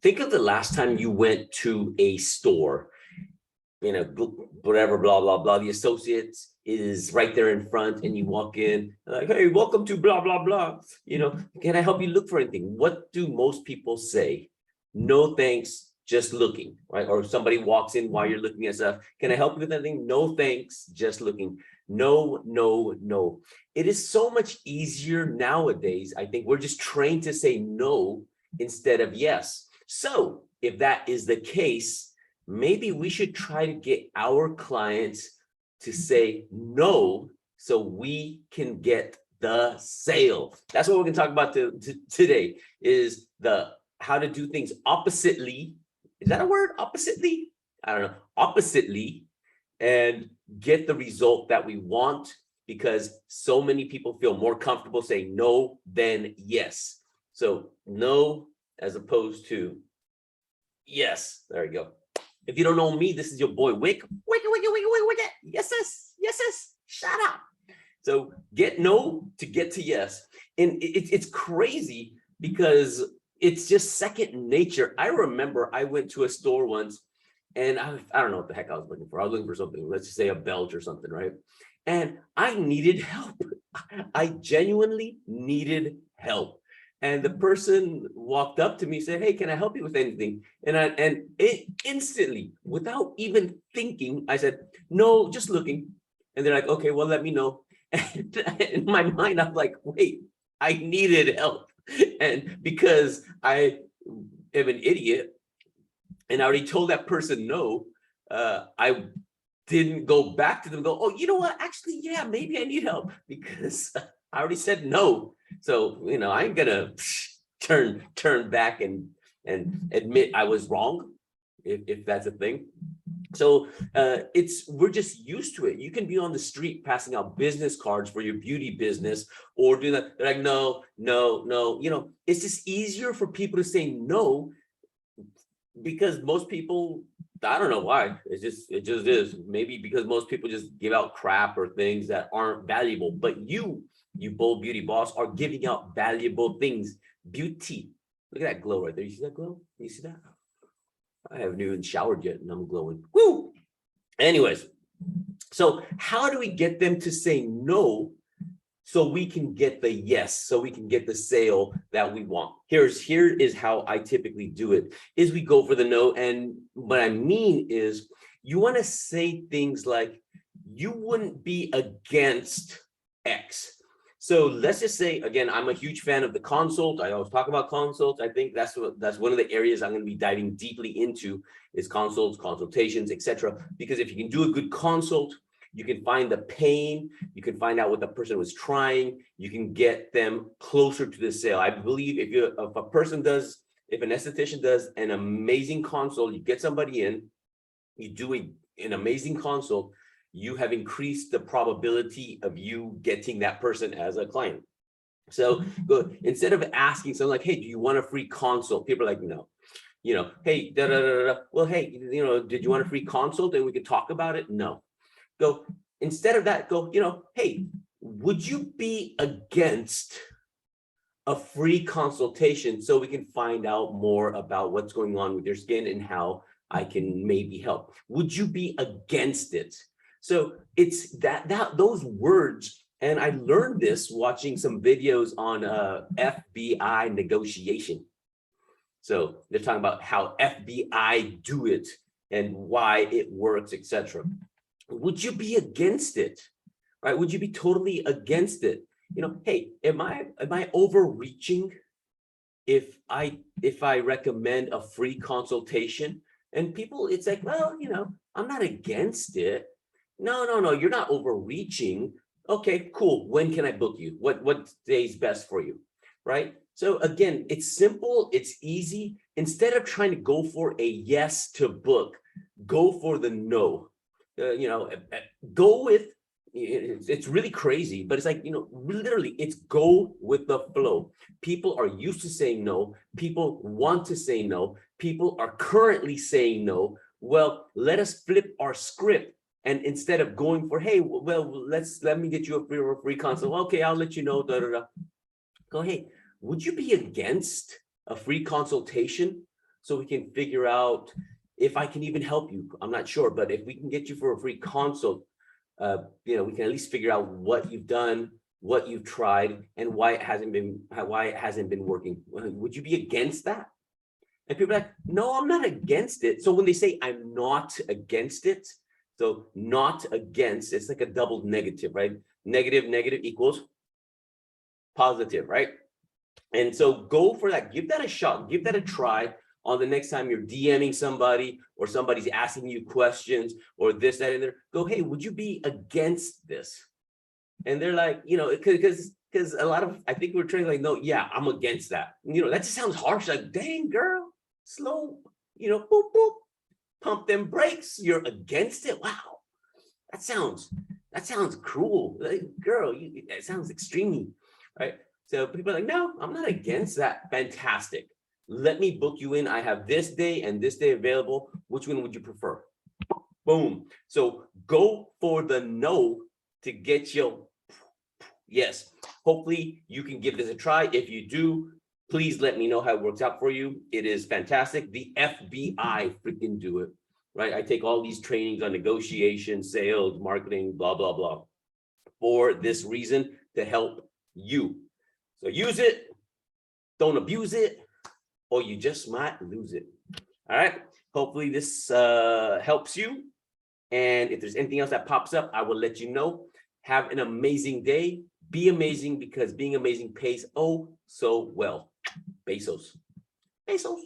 Think of the last time you went to a store, whatever, blah, blah, blah. The associates is right there in front and you walk in like, hey, welcome to blah, blah, blah. Can I help you look for anything? What do most people say? No, thanks, just looking, right? Or somebody walks in while you're looking at stuff. Can I help you with anything? No, thanks, just looking. No, no, no. It is so much easier nowadays. I think we're just trained to say no instead of yes. So if that is the case, maybe we should try to get our clients to say no so we can get the sale. That's what we're going to talk about today is how to do things oppositely. Is that a word? Oppositely? I don't know. Oppositely, and get the result that we want, because so many people feel more comfortable saying no than yes. So no as opposed to yes. There you go. If you don't know me, this is your boy Wick. Wick. Yes, shut up. So get no to get to yes. And it's crazy because it's just second nature. I remember I went to a store once and I don't know what the heck I was looking for. I was looking for something, let's just say a belt or something, right? And I needed help. I genuinely needed help. And the person walked up to me and said, hey, can I help you with anything? And it instantly, without even thinking, I said, no, just looking. And they're like, okay, well, let me know. And in my mind, I'm like, wait, I needed help. And because I am an idiot and I already told that person no, I didn't go back to them and go, oh, you know what? Actually, yeah, maybe I need help because I already said no. So, I ain't gonna turn back and admit I was wrong, if that's a thing. So we're just used to it. You can be on the street passing out business cards for your beauty business or do that. They're like, no. It's just easier for people to say no because most people, I don't know why. It just is. Maybe because most people just give out crap or things that aren't valuable. But you bold beauty boss, are giving out valuable things. Beauty. Look at that glow right there. You see that glow? You see that? I haven't even showered yet and I'm glowing. Woo! Anyways, so how do we get them to say no so we can get the yes, so we can get the sale that we want? Here is how I typically do it, is we go for the no. And what I mean is you want to say things like, you wouldn't be against X. So let's just say, again, I'm a huge fan of the consult. I always talk about consults. I think that's one of the areas I'm going to be diving deeply into is consults, consultations, etc. Because if you can do a good consult, you can find the pain, you can find out what the person was trying, you can get them closer to the sale. I believe if an esthetician does an amazing consult, you get somebody in, you do an amazing consult, you have increased the probability of you getting that person as a client. So instead of asking someone like, hey, do you want a free consult? People are like, no. Hey, well, hey, did you want a free consult and we could talk about it? No. Instead of that, hey, would you be against a free consultation so we can find out more about what's going on with your skin and how I can maybe help? Would you be against it? So it's those words, and I learned this watching some videos on FBI negotiation. So they're talking about how FBI do it and why it works, etc. Would you be against it? Right? Would you be totally against it? Hey, am I overreaching if I recommend a free consultation? And people, it's like, well, I'm not against it. No, you're not overreaching. Okay, cool. When can I book you? What day's best for you? Right? So again, it's simple, it's easy. Instead of trying to go for a yes to book, go for the no. Go with, it's really crazy, but it's like, literally it's go with the flow. People are used to saying no. People want to say no. People are currently saying no. Well, let us flip our script. And instead of going for, hey, well, let me get you a free consult. Okay, I'll let you know. Go, hey, would you be against a free consultation so we can figure out if I can even help you. I'm not sure, but if we can get you for a free consult, we can at least figure out what you've done, what you've tried, and why it hasn't been working. Would you be against that? And people are like, no, I'm not against it. So when they say I'm not against it, so not against, it's like a double negative, right? Negative equals positive, right? And so go for that. Give that a shot. Give that a try on the next time you're DMing somebody or somebody's asking you questions or this, that, and there. Go, hey, would you be against this? And they're like, because a lot of, I think we're training like, no, yeah, I'm against that. That just sounds harsh. Like, dang, girl, slow, boop, boop, pump them brakes. You're against it. Wow, that sounds cruel. Like, girl, it sounds extreme, right? So people are like, no, I'm not against that. Fantastic. Let me book you in. I have this day and this day available. Which one would you prefer? Boom. So go for the no to get your yes. Hopefully you can give this a try. If you do, please let me know how it works out for you. It is fantastic. The FBI freaking do it, right? I take all these trainings on negotiation, sales, marketing, blah, blah, blah, for this reason, to help you. So use it, don't abuse it, or you just might lose it. All right. Hopefully this helps you. And if there's anything else that pops up, I will let you know. Have an amazing day. Be amazing, because being amazing pays oh so well. Pesos.